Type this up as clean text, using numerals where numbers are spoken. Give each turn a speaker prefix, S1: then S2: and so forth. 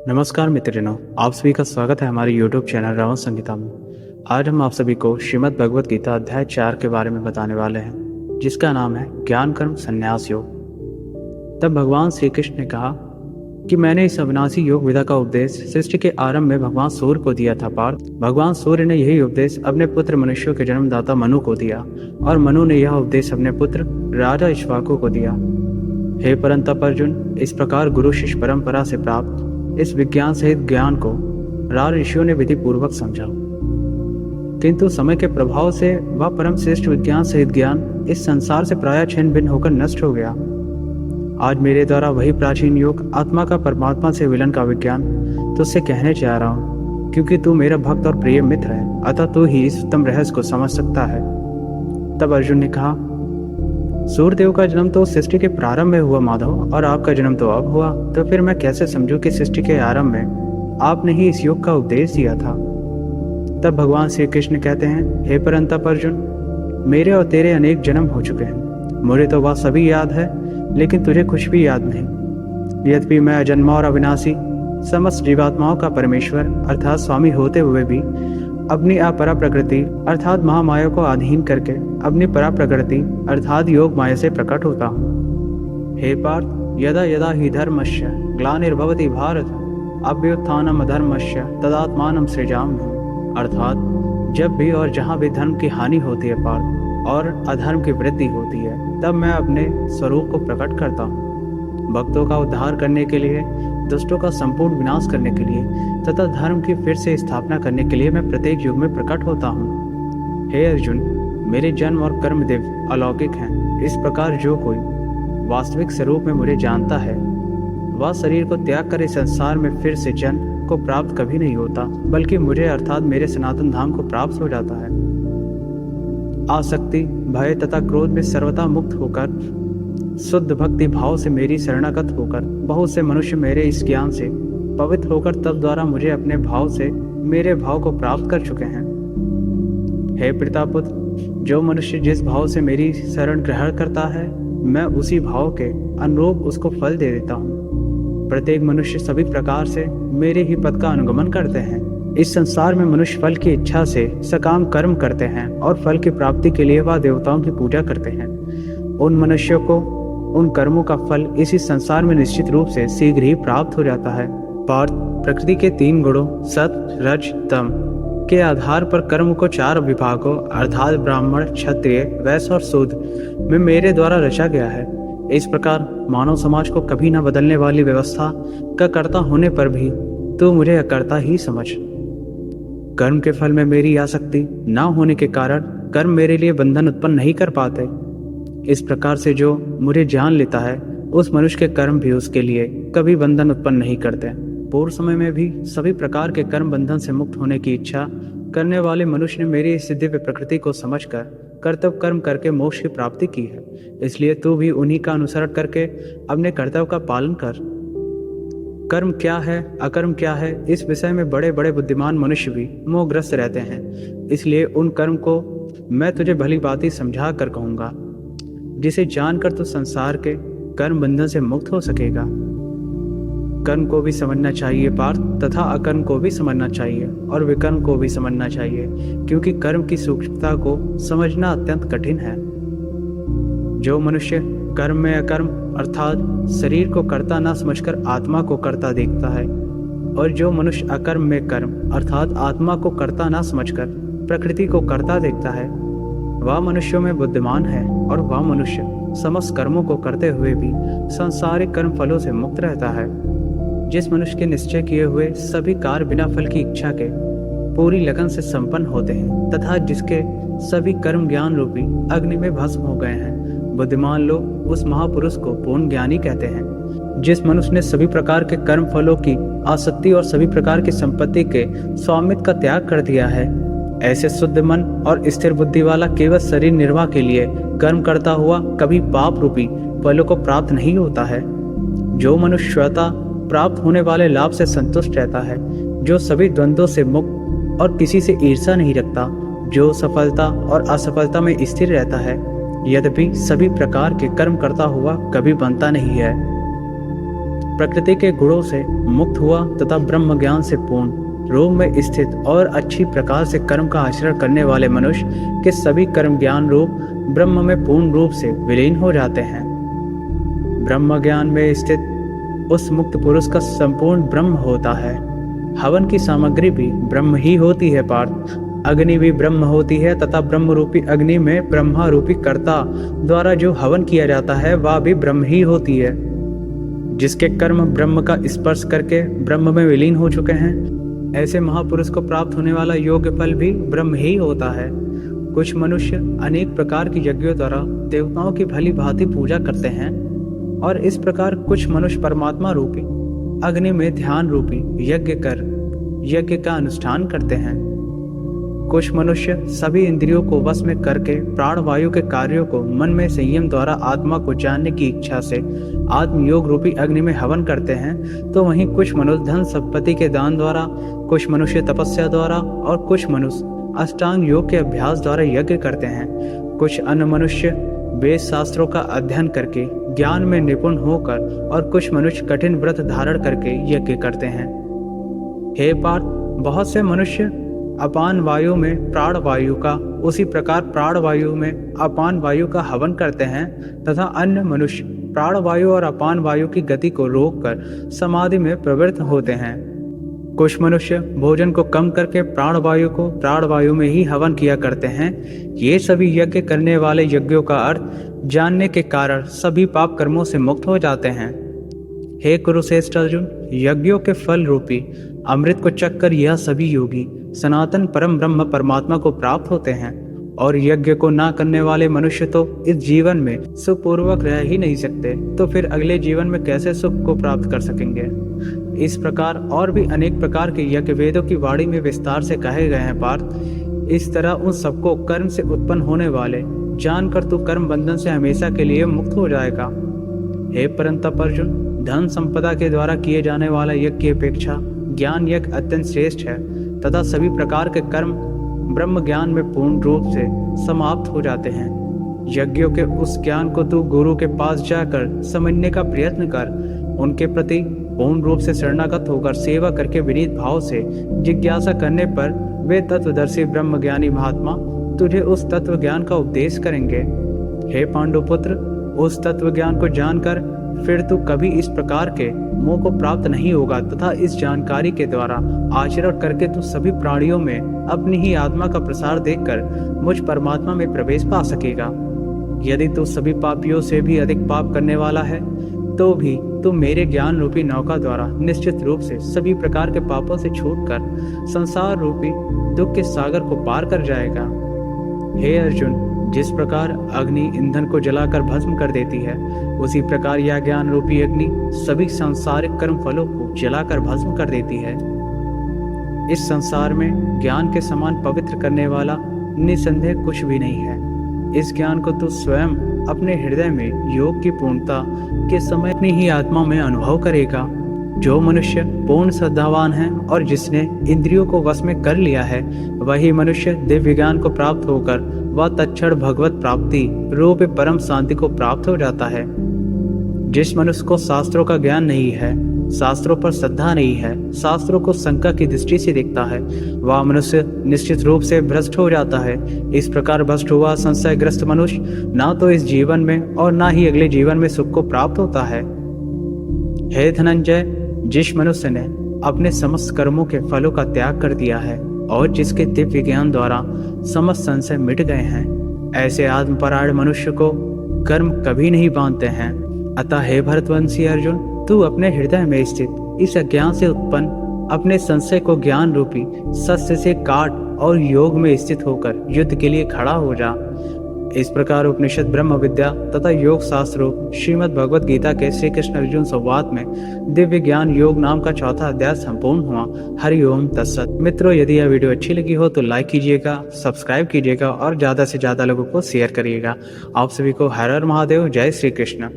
S1: नमस्कार मित्रजनों, आप सभी का स्वागत है हमारे YouTube चैनल रावण संगीता में। आज हम आप सभी को श्रीमद् भगवत गीता अध्याय 4 के बारे में बताने वाले हैं, जिसका नाम है ज्ञान कर्म संन्यास योग। तब भगवान श्री कृष्ण ने कहा कि मैंने इस अविनाशी योग विधा का उपदेश सृष्टि के आरंभ में भगवान सूर्य को दिया था। पार्थ, भगवान सूर्य ने यही उपदेश अपने पुत्र मनुष्यों के जन्मदाता मनु को दिया और मनु ने यह उपदेश अपने पुत्र राजा इक्ष्वाकु को दिया। हे परंतप अर्जुन, इस प्रकार गुरु शिष्य परंपरा से प्राप्त इस विज्ञान सहित ज्ञान को राज ऋषियों ने विधि पूर्वक समझा, किंतु समय के प्रभाव से वह परम श्रेष्ठ विज्ञान सहित ज्ञान इस संसार से प्रायः छिन्न भिन्न होकर नष्ट हो गया। आज मेरे द्वारा वही प्राचीन योग आत्मा का परमात्मा से विलन का विज्ञान तुझसे कहने जा रहा हूँ, क्योंकि तू मेरा भक्त और प्रिय मित्र है, अतः तू ही इस उत्तम रहस्य को समझ सकता है। तब अर्जुन ने कहा, सूर्यदेव का जन्म तो सृष्टि के प्रारंभ में हुआ माधव, और आपका जन्म तो अब हुआ, तो फिर मैं कैसे समझूं कि सृष्टि के आरंभ में आपने ही इस योग का उपदेश दिया था। तब भगवान श्री कृष्ण कहते हैं, हे परंतप अर्जुन, मेरे और तेरे अनेक जन्म हो चुके हैं। मुझे तो वह सभी याद है, लेकिन तुझे कुछ भी याद नहीं। यद्यपि मैं अजन्मा और अविनाशी समस्त जीवात्माओं का परमेश्वर अर्थात स्वामी होते हुए भी अपनी अपरा प्रकृति अर्थात महामाया को अधीन करके अपनी परा प्रकृति अर्थात योग माया से प्रकट होता हूँ। हे पार्थ, यदा यदा ही धर्मस्य ग्लानिर्भवति भारत अभ्युत्थानम अधर्मस्य तदात्मानं सृजाम्यहम्। अर्थात जब भी और जहाँ भी धर्म की हानि होती है पार्थ और अधर्म की वृद्धि होती है, तब मैं अपने स्वरूप को प्रकट करता हूँ। भक्तों का उद्धार करने के लिए, दुष्टों का संपूर्ण विनाश करने के लिए तथा धर्म की फिर से स्थापना करने के लिए मैं प्रत्येक युग में प्रकट होता हूँ। हे अर्जुन, मेरे जन्म और कर्म दिव्य अलौकिक हैं। इस प्रकार जो कोई वास्तविक स्वरूप में मुझे जानता है, वह शरीर को त्याग कर इस संसार में फिर से जन्म को प्राप्त कभी नहीं होता, बल्कि मुझे अर्थात मेरे सनातन धाम को प्राप्त हो जाता है। आसक्ति, भय तथा क्रोध में सर्वथा मुक्त होकर शुद्ध भक्ति भाव से मेरी शरणागत होकर बहुत से मनुष्य मेरे इस ज्ञान से पवित्र होकर तब द्वारा मुझे अपने भाव से मेरे भाव को प्राप्त कर चुके हैं। हे पितापुत्र, जो मनुष्य जिस भाव से मेरी शरण ग्रहण करता है, मैं उसी भाव के अनुरूप उसको फल दे देता हूँ। प्रत्येक मनुष्य सभी प्रकार से मेरे ही पद का अनुगमन करते हैं। इस संसार में मनुष्य फल की इच्छा से सकाम कर्म करते हैं और फल की प्राप्ति के लिए वह देवताओं की पूजा करते हैं। उन मनुष्यों को उन कर्मों का फल इसी संसार में निश्चित रूप से शीघ्र ही प्राप्त हो जाता है। पार्थ, प्रकृति के 3 गुणों सत रज तम के आधार पर कर्म को 4 विभागों अर्थात ब्राह्मण, क्षत्रिय, वैश्य और शूद्र में मेरे द्वारा रचा गया है। इस प्रकार मानव समाज को कभी न बदलने वाली व्यवस्था का कर्ता होने पर भी तो मुझे अकर्ता ही समझ। कर्म के फल में मेरी आसक्ति न होने के कारण कर्म मेरे लिए बंधन उत्पन्न नहीं कर पाते। इस प्रकार से जो मुझे जान लेता है, उस मनुष्य के कर्म भी उसके लिए कभी बंधन उत्पन्न नहीं करते। पूर्व समय में भी सभी प्रकार के कर्म बंधन से मुक्त होने की इच्छा करने वाले मनुष्य ने मेरी इस दिव्य प्रकृति को समझकर कर्तव्य कर्म करके मोक्ष की प्राप्ति की है। इसलिए तू भी उन्हीं का अनुसरण करके अपने कर्तव्य का पालन कर। कर्म क्या है, अकर्म क्या है, इस विषय में बड़े बड़े बुद्धिमान मनुष्य भी मोहग्रस्त रहते हैं। इसलिए उन कर्म को मैं तुझे भली भांति समझा कर कहूँगा, जिसे जानकर तू संसार के कर्म बंधन से मुक्त हो सकेगा। कर्म को भी समझना चाहिए पार्थ, तथा अकर्म को भी समझना चाहिए और विकर्म को भी समझना चाहिए, क्योंकि कर्म की सूक्ष्मता को समझना अत्यंत कठिन है। जो मनुष्य कर्म में अकर्म अर्थात शरीर को कर्ता न समझकर आत्मा को कर्ता देखता है, और जो मनुष्य अकर्म में कर्म अर्थात आत्मा को कर्ता न समझकर प्रकृति को कर्ता देखता है, वह मनुष्यों में बुद्धिमान है, और वह मनुष्य समस्त कर्मों को करते हुए भी सांसारिक कर्म फलों से मुक्त रहता है। जिस मनुष्य के निश्चय किए हुए सभी कार्य बिना फल की इच्छा के पूरी लगन से संपन्न होते हैं, तथा जिसके सभी कर्म ज्ञान रूपी अग्नि में भस्म हो गए हैं, बुद्धिमान लोग उस महापुरुष को पूर्ण ज्ञानी कहते हैं। जिस मनुष्य ने सभी प्रकार के कर्म फलों की आसक्ति और सभी प्रकार की संपत्ति के स्वामित्व का त्याग कर दिया है, ऐसे शुद्ध मन और स्थिर बुद्धि वाला केवल शरीर निर्वाह के लिए कर्म करता हुआ कभी पाप रूपी फलों को प्राप्त नहीं होता है। जो मनुष्य स्वतः प्राप्त होने वाले लाभ से संतुष्ट रहता है, जो सभी द्वंद्वों से मुक्त और किसी से ईर्ष्या नहीं रखता, जो सफलता और असफलता में स्थिर रहता है, यद्यपि सभी प्रकार के कर्म करता हुआ कभी बनता नहीं है। प्रकृति के गुणों से मुक्त हुआ तथा ब्रह्म ज्ञान से पूर्ण रूप में स्थित और अच्छी प्रकार से कर्म का आचरण करने वाले मनुष्य के सभी कर्म ज्ञान रूप ब्रह्म में पूर्ण रूप से विलीन हो जाते हैं। ब्रह्म ज्ञान में स्थित उस मुक्त पुरुष का संपूर्ण ब्रह्म होता है। हवन की सामग्री भी ब्रह्म ही होती है पार्थ। अग्नि भी ब्रह्म होती है तथा ब्रह्म रूपी अग्नि में ब्रह्मा रूपी कर्ता द्वारा जो हवन किया जाता है वह भी ब्रह्म ही होती है। जिसके कर्म ब्रह्म का स्पर्श करके ब्रह्म में विलीन हो चुके हैं, ऐसे महापुरुष को प्राप्त होने वाला योग्य फल भी ब्रह्म ही होता है। कुछ मनुष्य अनेक प्रकार की यज्ञों द्वारा देवताओं की भली भांति पूजा करते हैं और इस प्रकार कुछ मनुष्य परमात्मा रूपी अग्नि में ध्यान रूपी यज्ञ कर यज्ञ का अनुष्ठान करते हैं। कुछ मनुष्य सभी इंद्रियों को वश में करके प्राण वायु के कार्यों को मन में संयम द्वारा आत्मा को जानने की इच्छा से आत्मयोग रूपी अग्नि में हवन करते हैं, तो वहीं कुछ मनुष्य धन संपत्ति के दान द्वारा, कुछ मनुष्य तपस्या द्वारा और कुछ मनुष्य अष्टांग योग के अभ्यास द्वारा यज्ञ करते हैं। कुछ अन्य मनुष्य वेद शास्त्रों का अध्ययन करके ज्ञान में निपुण होकर और कुछ मनुष्य कठिन व्रत धारण करके यज्ञ करते हैं। हे पार्थ, बहुत से मनुष्य अपान वायु में प्राण वायु का, उसी प्रकार प्राण वायु में अपान वायु का हवन करते हैं तथा अन्य मनुष्य प्राण वायु और अपान वायु की गति को रोककर समाधि में प्रवृत्त होते हैं। कुछ मनुष्य भोजन को कम करके प्राण वायु को प्राण वायु में ही हवन किया करते हैं। ये सभी यज्ञ करने वाले यज्ञों का अर्थ जानने के कारण सभी पाप कर्मों से मुक्त हो जाते हैं। हे कुरुश्रेष्ठ अर्जुन, यज्ञों के फल रूपी अमृत को चखकर यह सभी योगी सनातन परम ब्रह्म परमात्मा को प्राप्त होते हैं और यज्ञ को ना करने वाले मनुष्य तो इस जीवन में सुखपूर्वक रह ही नहीं सकते, तो फिर अगले जीवन में कैसे सुख को प्राप्त कर सकेंगे। इस प्रकार और भी अनेक प्रकार के यज्ञ वेदों की वाणी में विस्तार से कहे गए हैं पार्थ। इस तरह उन सबको कर्म से उत्पन्न होने वाले जानकर तू कर्म बंधन से हमेशा के लिए मुक्त हो जाएगा। हे परंतप अर्जुन, धन संपदा के द्वारा किए जाने वाला यज्ञ की अपेक्षा ज्ञान यज्ञ अत्यंत श्रेष्ठ है तथा सभी प्रकार के कर्म ब्रह्म ज्ञान में पूर्ण रूप से समाप्त हो जाते हैं। यज्ञों के उस ज्ञान को तू गुरु के पास जाकर समझने का प्रयत्न कर। उनके प्रति पूर्ण रूप से शरणागत होकर सेवा करके विनीत भाव से जिज्ञासा करने पर वे तत्वदर्शी ब्रह्म ज्ञानी महात्मा तुझे उस तत्व ज्ञान का उपदेश करेंगे। हे पांडुपुत्र, उस तत्व ज्ञान को जानकर फिर तू कभी इस प्रकार के मोह को प्राप्त नहीं होगा तथा इस जानकारी के द्वारा आचरण करके तू सभी प्राणियों में अपनी ही आत्मा का प्रसार देखकर मुझ परमात्मा में प्रवेश पा सकेगा। यदि तू सभी पापियों से भी अधिक पाप करने वाला है तो भी तू मेरे ज्ञान रूपी नौका द्वारा निश्चित रूप से सभी प्रकार के पापों से छूटकर संसार रूपी दुख के सागर को पार कर जाएगा। हे अर्जुन, जिस प्रकार अग्नि ईंधन को जलाकर भस्म कर देती है, उसी प्रकार यह ज्ञान रूपी अग्नि सभी सांसारिक कर्म फलों को जलाकर भस्म कर देती है। इस संसार में ज्ञान के समान पवित्र करने वाला निसंदेह कुछ भी नहीं है। इस ज्ञान को तू स्वयं अपने हृदय में योग की पूर्णता के समय अपनी ही आत्मा में अनुभव करेगा। जो मनुष्य पूर्ण श्रद्धावान है और जिसने इंद्रियों को वश में कर लिया है, वही मनुष्य दिव्य ज्ञान को प्राप्त होकर वह तत्क्षण भगवत प्राप्ति रूप परम शांति को प्राप्त हो जाता है। जिस मनुष्य को शास्त्रों का ज्ञान नहीं है, शास्त्रों पर श्रद्धा नहीं है, शास्त्रों को शंका की दृष्टि से देखता है, वह मनुष्य निश्चित रूप से भ्रष्ट हो जाता है। इस प्रकार भ्रष्ट हुआ संशयग्रस्त मनुष्य ना तो इस जीवन में और ना ही अगले जीवन में सुख को प्राप्त होता है। हे धनंजय, जिस मनुष्य ने अपने समस्त कर्मों के फलों का त्याग कर दिया है और जिसके दिव्य ज्ञान द्वारा समस्त संशय मिट गए हैं, ऐसे आत्मपरायण मनुष्य को कर्म कभी नहीं बांधते हैं। अतः हे भरतवंशी अर्जुन, तू अपने हृदय में स्थित इस अज्ञान से उत्पन्न अपने संशय को ज्ञान रूपी शस्त्र से काट और योग में स्थित होकर युद्ध के लिए खड़ा हो जा। इस प्रकार उपनिषद ब्रह्म विद्या तथा योग शास्त्रों श्रीमद् भगवत गीता के श्री कृष्ण अर्जुन संवाद में दिव्य ज्ञान योग नाम का चौथा अध्याय संपूर्ण हुआ। हरि ओम तत्सत। मित्रों, यदि यह वीडियो अच्छी लगी हो तो लाइक कीजिएगा, सब्सक्राइब कीजिएगा और ज्यादा से ज्यादा लोगों को शेयर करिएगा। आप सभी को हर हर महादेव, जय श्री कृष्ण।